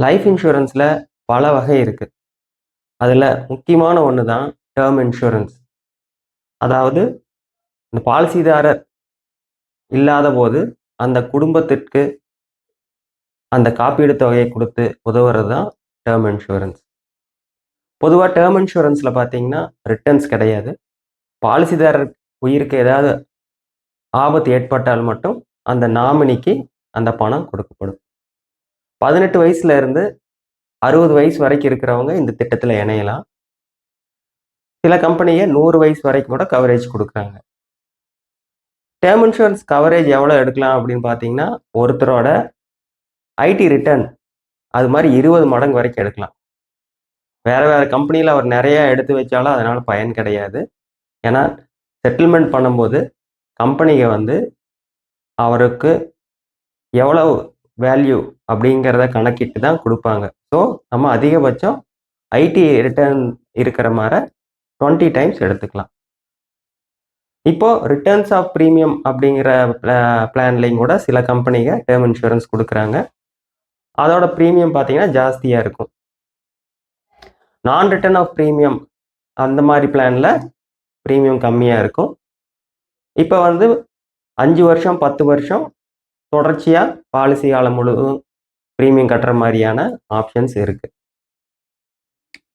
Life இன்சூரன்ஸில் பல வகை இருக்குது. அதில் முக்கியமான ஒன்று தான் டேர்ம் இன்சூரன்ஸ். அதாவது இந்த பாலிசிதாரர் இல்லாத போது அந்த குடும்பத்திற்கு அந்த காப்பீடு தொகையை கொடுத்து உதவுறது தான் டேர்ம் இன்சூரன்ஸ். பொதுவாக டேர்ம் இன்சூரன்ஸில் பார்த்தீங்கன்னா ரிட்டர்ன்ஸ் கிடையாது. பாலிசிதாரர் உயிருக்கு ஏதாவது ஆபத்து ஏற்பட்டால் மட்டும் அந்த நாமினிக்கு அந்த பணம் கொடுக்கப்படும். 18 வயசுல இருந்து 60 வயசு வரைக்கும் இருக்கிறவங்க இந்த திட்டத்தில் இணையலாம். சில கம்பெனியை 100 வயசு வரைக்கும் கூட கவரேஜ் கொடுக்குறாங்க. டேர்ம் இன்சூரன்ஸ் கவரேஜ் எவ்வளோ எடுக்கலாம் அப்படின்னு பார்த்தீங்கன்னா, ஒருத்தரோட ஐடி ரிட்டர்ன் அது மாதிரி 20 மடங்கு வரைக்கும் எடுக்கலாம். வேறு கம்பெனியில் அவர் நிறையா எடுத்து வச்சாலும் அதனால் பயன் கிடையாது. ஏன்னா செட்டில்மெண்ட் பண்ணும்போது கம்பெனிங்க வந்து அவருக்கு எவ்வளவு வேல்யூ அப்படிங்கிறத கணக்கிட்டு தான் கொடுப்பாங்க. ஸோ நம்ம அதிகபட்சம் ஐடி ரிட்டர்ன் இருக்கிற மாதிரி 20 டைம்ஸ் எடுத்துக்கலாம். இப்போ ரிட்டர்ன்ஸ் ஆஃப் ப்ரீமியம் அப்படிங்கிற பிளான்லையும் கூட சில கம்பெனிங்க டேர்ம் இன்சூரன்ஸ் கொடுக்குறாங்க. அதோட ப்ரீமியம் பார்த்தீங்கன்னா ஜாஸ்தியாக இருக்கும். நான் ரிட்டர்ன் ஆஃப் ப்ரீமியம் அந்த மாதிரி பிளானில் ப்ரீமியம் கம்மியாக இருக்கும். இப்போ வந்து 5 வருஷம் 10 வருஷம் தொடர்ச்சியாக பாலிசி காலம் முழுவதும் ப்ரீமியம் கட்டுற மாதிரியான ஆப்ஷன்ஸ் இருக்குது.